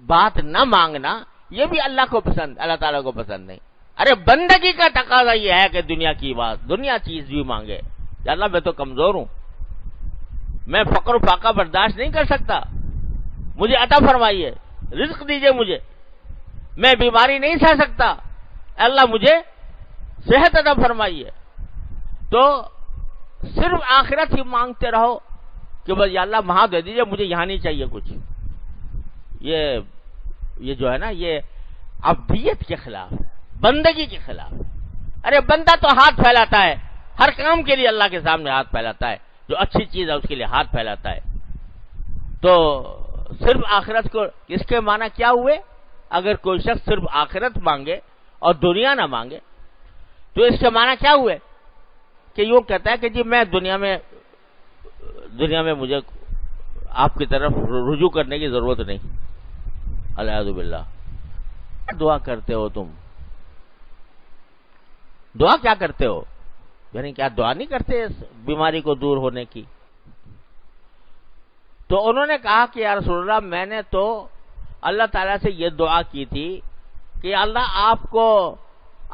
بات نہ مانگنا یہ بھی اللہ کو پسند، اللہ تعالیٰ کو پسند نہیں۔ ارے بندگی کا تقاضا یہ ہے کہ دنیا کی بات، دنیا چیز بھی مانگے، یا اللہ میں تو کمزور ہوں، میں فقر و فاقہ برداشت نہیں کر سکتا، مجھے عطا فرمائیے، رزق دیجئے مجھے، میں بیماری نہیں سہ سکتا، اللہ مجھے صحت عطا فرمائیے۔ تو صرف آخرت ہی مانگتے رہو کہ بس یا اللہ وہاں دے دیجئے، مجھے یہاں نہیں چاہیے کچھ، یہ جو ہے نا، یہ عبدیت کے خلاف ہے، بندگی کے خلاف ہے۔ ارے بندہ تو ہاتھ پھیلاتا ہے، ہر کام کے لیے اللہ کے سامنے ہاتھ پھیلاتا ہے، جو اچھی چیز ہے اس کے لیے ہاتھ پھیلاتا ہے۔ تو صرف آخرت کو اس کے معنی کیا ہوئے؟ اگر کوئی شخص صرف آخرت مانگے اور دنیا نہ مانگے تو اس کے معنی کیا ہوئے کہ یوں کہتا ہے کہ جی میں دنیا میں مجھے آپ کی طرف رجوع کرنے کی ضرورت نہیں، الیاذ باللہ۔ دعا کرتے ہو تم، دعا کیا کرتے ہو؟ یعنی کیا دعا نہیں کرتے اس بیماری کو دور ہونے کی؟ تو انہوں نے کہا کہ یا رسول اللہ میں نے تو اللہ تعالیٰ سے یہ دعا کی تھی کہ اللہ آپ کو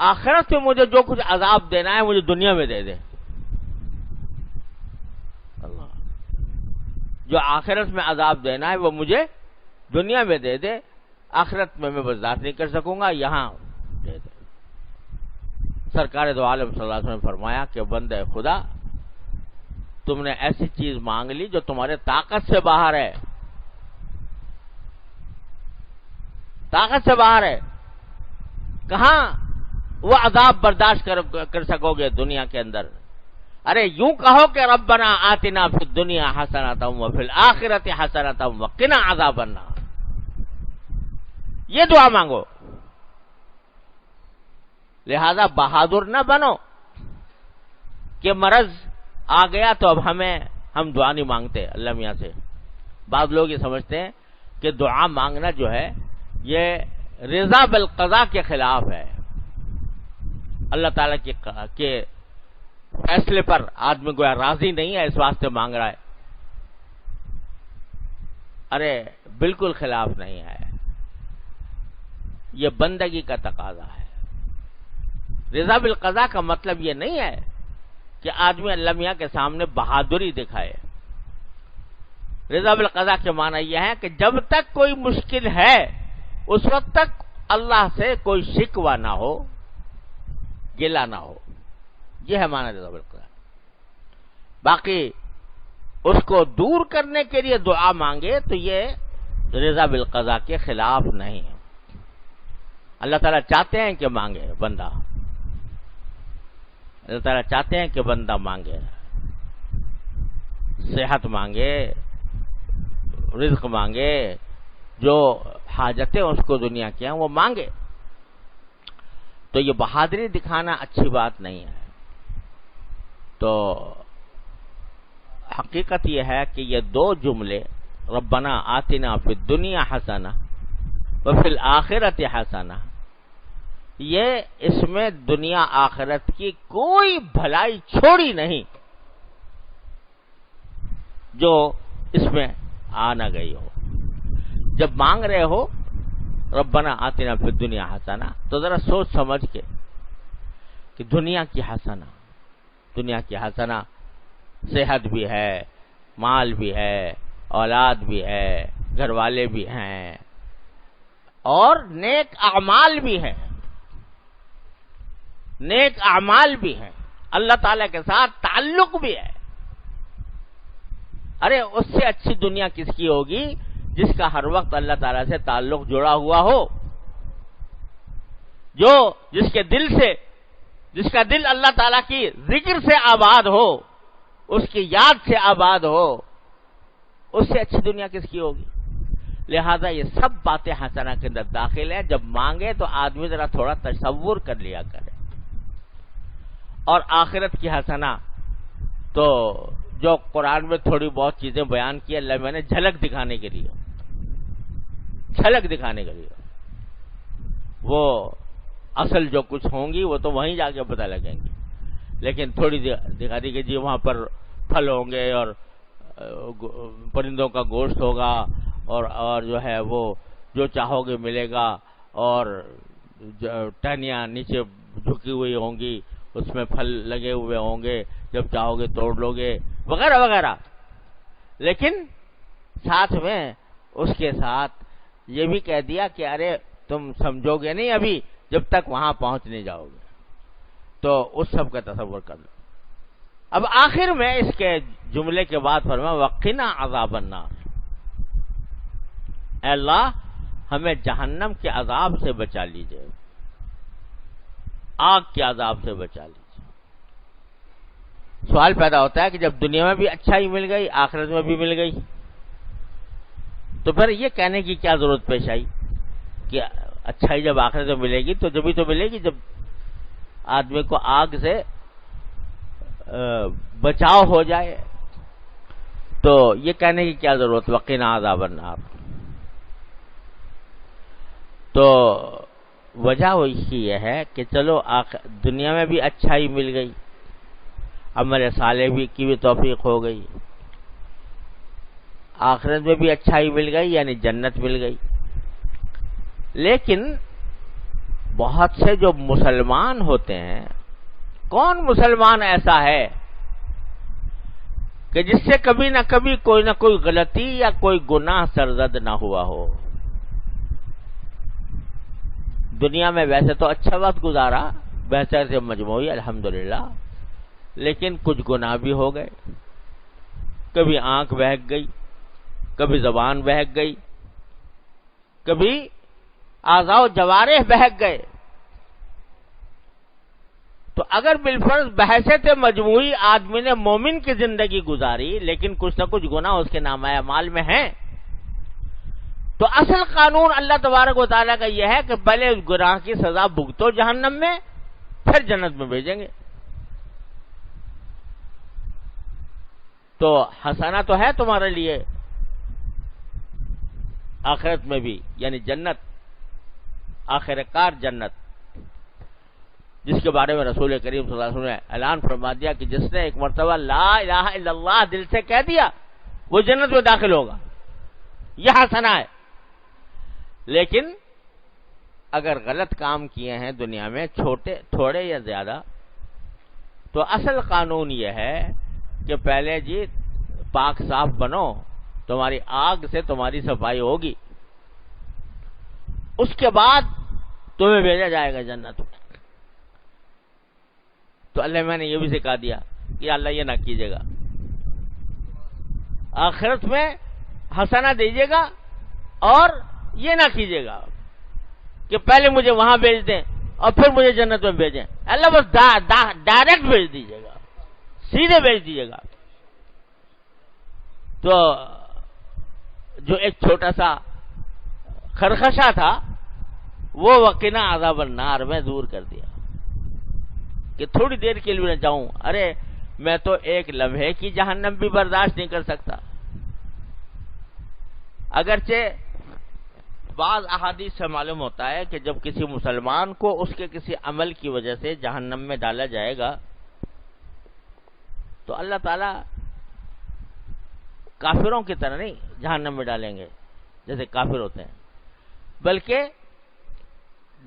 آخرت میں مجھے جو کچھ عذاب دینا ہے مجھے دنیا میں دے دے، اللہ جو آخرت میں عذاب دینا ہے وہ مجھے دنیا میں دے دے، آخرت میں برداشت نہیں کر سکوں گا، یہاں دے دے۔ سرکار دو عالم صلی اللہ علیہ وسلم نے فرمایا کہ بندے خدا تم نے ایسی چیز مانگ لی جو تمہارے طاقت سے باہر ہے، طاقت سے باہر ہے. کہاں وہ عذاب برداشت کر سکو گے دنیا کے اندر؟ ارے یوں کہو کہ ربنا آتنا فی الدنیا حسنۃ وفی الآخرۃ حسنۃ وقنا عذاب النار. یہ دعا مانگو. لہذا بہادر نہ بنو کہ مرض آ گیا تو اب ہم دعا نہیں مانگتے اللہ میاں سے. بعض لوگ یہ سمجھتے ہیں کہ دعا مانگنا جو ہے یہ رضا بالقضاء کے خلاف ہے. اللہ تعالیٰ کے فیصلے پر آدمی گویا راضی نہیں ہے، اس واسطے مانگ رہا ہے. ارے بالکل خلاف نہیں ہے، یہ بندگی کا تقاضا ہے. رضا بالقضاء کا مطلب یہ نہیں ہے کہ آدمی اللہ میاں کے سامنے بہادری دکھائے. رضا بالقضاء کے معنی یہ ہے کہ جب تک کوئی مشکل ہے اس وقت تک اللہ سے کوئی شکوہ نہ ہو، گلہ نہ ہو. یہ ہے معنی رضا بالقضاء. باقی اس کو دور کرنے کے لیے دعا مانگے تو یہ رضا بالقضاء کے خلاف نہیں ہے. اللہ تعالیٰ چاہتے ہیں کہ مانگے بندہ، اللہ تعالیٰ چاہتے ہیں کہ بندہ مانگے، صحت مانگے، رزق مانگے، جو حاجتیں اس کو دنیا کی ہیں وہ مانگے. تو یہ بہادری دکھانا اچھی بات نہیں ہے. تو حقیقت یہ ہے کہ یہ دو جملے ربنا آتنا فی الدنیا حسنہ وفی الآخرۃ حسنہ، یہ اس میں دنیا آخرت کی کوئی بھلائی چھوڑی نہیں جو اس میں آ نہ گئی ہو. جب مانگ رہے ہو ربنا آتنا فی الدنیا حسنہ تو ذرا سوچ سمجھ کے کہ دنیا کی حسنہ، دنیا کی حسنہ صحت بھی ہے، مال بھی ہے، اولاد بھی ہے، گھر والے بھی ہیں، اور نیک اعمال بھی ہیں، نیک اعمال بھی ہیں، اللہ تعالی کے ساتھ تعلق بھی ہے. ارے اس سے اچھی دنیا کس کی ہوگی جس کا ہر وقت اللہ تعالیٰ سے تعلق جڑا ہوا ہو، جس کا دل اللہ تعالیٰ کی ذکر سے آباد ہو، اس کی یاد سے آباد ہو. اس سے اچھی دنیا کس کی ہوگی؟ لہذا یہ سب باتیں حسنہ کے اندر داخل ہیں. جب مانگے تو آدمی ذرا تھوڑا تصور کر لیا کرے. اور آخرت کی حسنہ تو جو قرآن میں تھوڑی بہت چیزیں بیان کی اللہ میں نے جھلک دکھانے کے لیے، وہ اصل جو کچھ ہوں گی وہ تو وہیں جا کے پتہ لگیں گی. لیکن تھوڑی دکھا دی کہ جی وہاں پر پھل ہوں گے اور پرندوں کا گوشت ہوگا اور جو ہے وہ جو چاہو گے ملے گا، اور ٹہنیاں نیچے جھکی ہوئی ہوں گی، اس میں پھل لگے ہوئے ہوں گے، جب چاہو گے توڑ لو گے، وغیرہ وغیرہ. لیکن ساتھ میں اس کے ساتھ یہ بھی کہہ دیا کہ ارے تم سمجھو گے نہیں ابھی جب تک وہاں پہنچ نہیں جاؤ گے. تو اس سب کا تصور کر لو. اب آخر میں اس کے جملے کے بعد فرمایا وقنا عذاب النار، اے اللہ ہمیں جہنم کے عذاب سے بچا لیجئے، آگ کے عذاب سے بچا لیجئے. سوال پیدا ہوتا ہے کہ جب دنیا میں بھی اچھائی مل گئی، آخرت میں بھی مل گئی، تو پھر یہ کہنے کی کیا ضرورت پیش آئی کہ اچھائی جب آخرت میں ملے گی تو جبھی تو ملے گی جب آدمی کو آگ سے بچاؤ ہو جائے. تو یہ کہنے کی کیا ضرورت وقنا عذاب النار. تو وجہ یہ ہے کہ چلو دنیا میں بھی اچھائی مل گئی، عمل صالح کی بھی توفیق ہو گئی، آخرت میں بھی اچھائی مل گئی یعنی جنت مل گئی. لیکن بہت سے جو مسلمان ہوتے ہیں، کون مسلمان ایسا ہے کہ جس سے کبھی نہ کبھی کوئی نہ کوئی غلطی یا کوئی گناہ سرزد نہ ہوا ہو؟ دنیا میں ویسے تو اچھا وقت گزارا، بحثیت مجموعی الحمدللہ، لیکن کچھ گناہ بھی ہو گئے، کبھی آنکھ بہک گئی، کبھی زبان بہک گئی، کبھی اعضاء و جوارح بہک گئے. تو اگر بالفرض بحثیت مجموعی آدمی نے مومن کی زندگی گزاری لیکن کچھ نہ کچھ گناہ اس کے نامہ اعمال میں ہیں، تو اصل قانون اللہ تبارک و تعالیٰ کا یہ ہے کہ پہلے اس گناہ کی سزا بھگتو جہنم میں، پھر جنت میں بھیجیں گے. تو حسنہ تو ہے تمہارے لیے آخرت میں بھی، یعنی جنت، آخر کار جنت، جس کے بارے میں رسول کریم صلی اللہ علیہ وسلم نے اعلان فرما دیا کہ جس نے ایک مرتبہ لا الہ الا اللہ دل سے کہہ دیا وہ جنت میں داخل ہوگا. یہ حسنہ ہے. لیکن اگر غلط کام کیے ہیں دنیا میں، تھوڑے یا زیادہ، تو اصل قانون یہ ہے کہ پہلے جی پاک صاف بنو، تمہاری آگ سے تمہاری صفائی ہوگی، اس کے بعد تمہیں بھیجا جائے گا جنت. تو اللہ میں نے یہ بھی سکھا دیا کہ اللہ یہ نہ کیجیے گا، آخرت میں حسنہ دیجیے گا، اور یہ نہ کیجیے گا کہ پہلے مجھے وہاں بھیج دیں اور پھر مجھے جنت میں بھیجیں. اللہ بس ڈائریکٹ بھیج دیجیے گا، سیدھے بھیج دیجیے گا. تو جو ایک چھوٹا سا خرخشہ تھا وہ وقنا عذاب النار میں دور کر دیا کہ تھوڑی دیر کے لیے نہ جاؤں. ارے میں تو ایک لمحے کی جہنم بھی برداشت نہیں کر سکتا. اگرچہ بعض احادیث سے معلوم ہوتا ہے کہ جب کسی مسلمان کو اس کے کسی عمل کی وجہ سے جہنم میں ڈالا جائے گا تو اللہ تعالیٰ کافروں کی طرح نہیں جہنم میں ڈالیں گے جیسے کافر ہوتے ہیں، بلکہ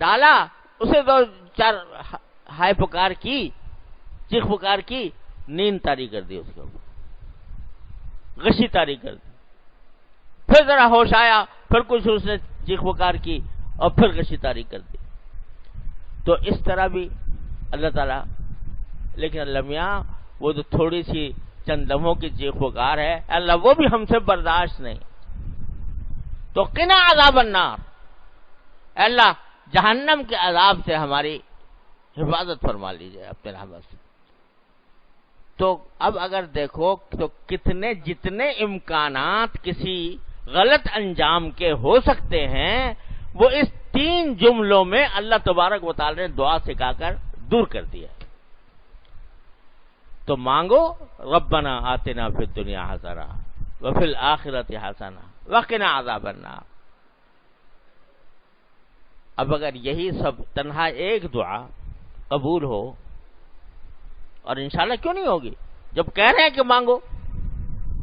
ڈالا اسے دو چار ہائے پکار کی، چیخ پکار کی، نیند طاری کر دی، اس کے اوپر غشی طاری کر دی، پھر ذرا ہوش آیا، پھر کچھ اس نے چیخ پکار کی اور پھر غشی طاری کر دی. تو اس طرح بھی اللہ تعالیٰ، لیکن اللہ میاں وہ جو تھوڑی سی چند لمحوں کی چیخ پکار ہے اللہ وہ بھی ہم سے برداشت نہیں. تو قنا عذاب النار، اللہ جہنم کے عذاب سے ہماری حفاظت فرما لیجیے اپنے رحمت سے. تو اب اگر دیکھو تو جتنے امکانات کسی غلط انجام کے ہو سکتے ہیں وہ اس 3 جملوں میں اللہ تبارک و تعالی نے دعا سکھا کر دور کر دیا. تو مانگو ربنا آتنا فی الدنیا حسنہ وفی الآخرۃ حسنہ وقنا عذاب النار. اب اگر یہی سب تنہا ایک دعا قبول ہو، اور انشاءاللہ کیوں نہیں ہوگی، جب کہہ رہے ہیں کہ مانگو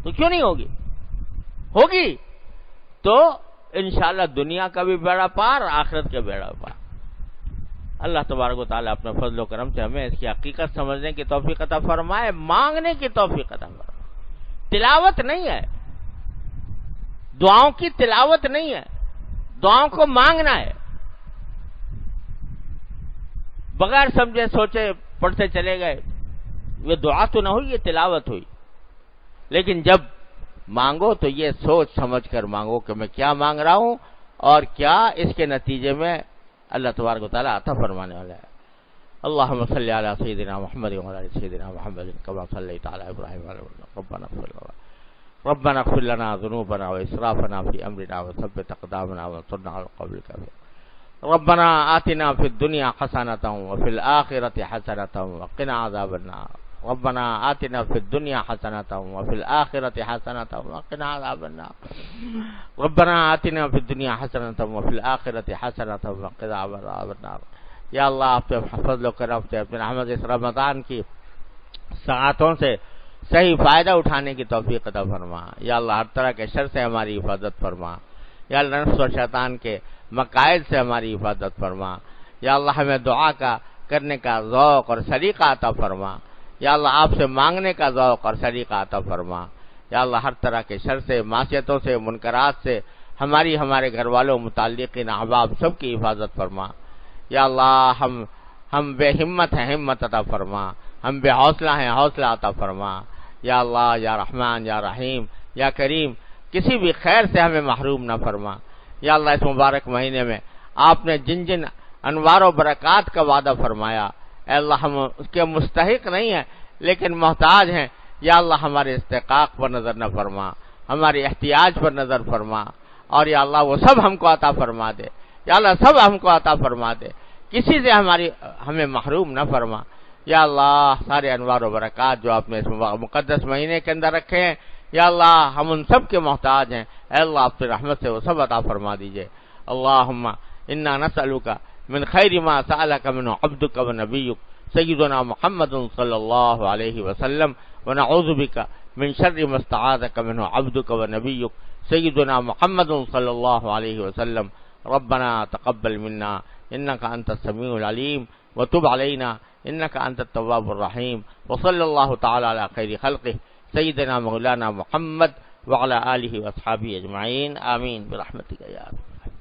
تو کیوں نہیں ہوگی، ہوگی تو انشاءاللہ دنیا کا بھی بیڑا پار، آخرت کا بیڑا پار. اللہ تبارک و تعالیٰ اپنے فضل و کرم سے ہمیں اس کی حقیقت سمجھنے کی توفیق عطا فرمائے، مانگنے کی توفیق عطا فرمائے. تلاوت نہیں ہے، دعاؤں کی تلاوت نہیں ہے، دعاؤں کو مانگنا ہے. بغیر سمجھے سوچے پڑھتے چلے گئے، یہ دعا تو نہ ہوئی، یہ تلاوت ہوئی. لیکن جب مانگو تو یہ سوچ سمجھ کر مانگو کہ میں کیا مانگ رہا ہوں اور کیا اس کے نتیجے میں اللہ تبارک و تعالیٰ عطا فرمانے والا ہے. اللہم صلی علی سیدنا محمد وعلی آل سیدنا محمد کما صلیت علی ابراہیم وعلی ربنا اغفر لنا ذنوبنا واسرافنا فی امرنا وثبت اقدامنا وانصرنا علی القوم الکافرین. ربنا آتنا فی الدنیا حسنۃ وفی الآخرۃ حسنۃ وقنا عذاب النار. ربنا آتنا فی الدنیا حسنۃ وفی الآخرۃ حسنۃ وقنا عذاب النار. ربنا آتنا فی الدنیا حسنۃ وفی الآخرۃ حسنۃ وقنا عذاب النار. یا اللہ آپ کے فضل و کرم سے اپنے رحمت اس رمضان کی ساعتوں سے صحیح فائدہ اٹھانے کی توفیق عطا فرما. یا اللہ ہر طرح کے شر سے ہماری حفاظت فرما. یا اللہ نفس و شیطان کے مقاصد سے ہماری حفاظت فرما. یا اللہ ہمیں دعا کا کرنے کا ذوق اور سلیقہ عطا فرما. یا اللہ آپ سے مانگنے کا ذوق اور سلیقہ عطا فرما. یا اللہ ہر طرح کے شر سے، معصیتوں سے، منکرات سے ہمارے گھر والوں، متعلقین، احباب سب کی حفاظت فرما. یا اللہ ہم ہم بے ہمت ہیں ہمت عطا فرما، ہم بے حوصلہ ہیں حوصلہ عطا فرما، یا اللہ یا رحمان یا رحیم یا کریم، کسی بھی خیر سے ہمیں محروم نہ فرما۔ یا اللہ اس مبارک مہینے میں آپ نے جن جن انوار و برکات کا وعدہ فرمایا، اے اللہ ہم اس کے مستحق نہیں ہیں لیکن محتاج ہیں، یا اللہ ہمارے استحقاق پر نظر نہ فرما، ہماری احتیاج پر نظر فرما، اور یا اللہ وہ سب ہم کو عطا فرما دے، یا اللہ سب ہم کو عطا فرما دے، کسی سے ہمیں محروم نہ فرما۔ یا اللہ سارے انوار و برکات جو آپ نے اس مقدس مہینے کے اندر رکھے ہیں، یا اللہ ہم ان سب کے محتاج ہیں، اے اللہ آپ کی رحمت سے وہ سب عطا فرما دیجئے۔ اللہم انا نسألک من خیر ما سألک منہ عبدک و نبیک سیدنا محمد صلی اللہ علیہ وسلم، ونعوذ بک من شر ما استعاذک منہ عبدک و نبیک سیدنا محمد صلی اللہ علیہ وسلم۔ ربنا تقبل منا انک انت السمیع العلیم وتب علینا انک انت التواب الرحیم، وصلی اللہ تعالی علی خیر خلقہ سیدنا مولانا محمد وعلی آلہ واصحابہ اجمعین، آمین برحمتک یا رب۔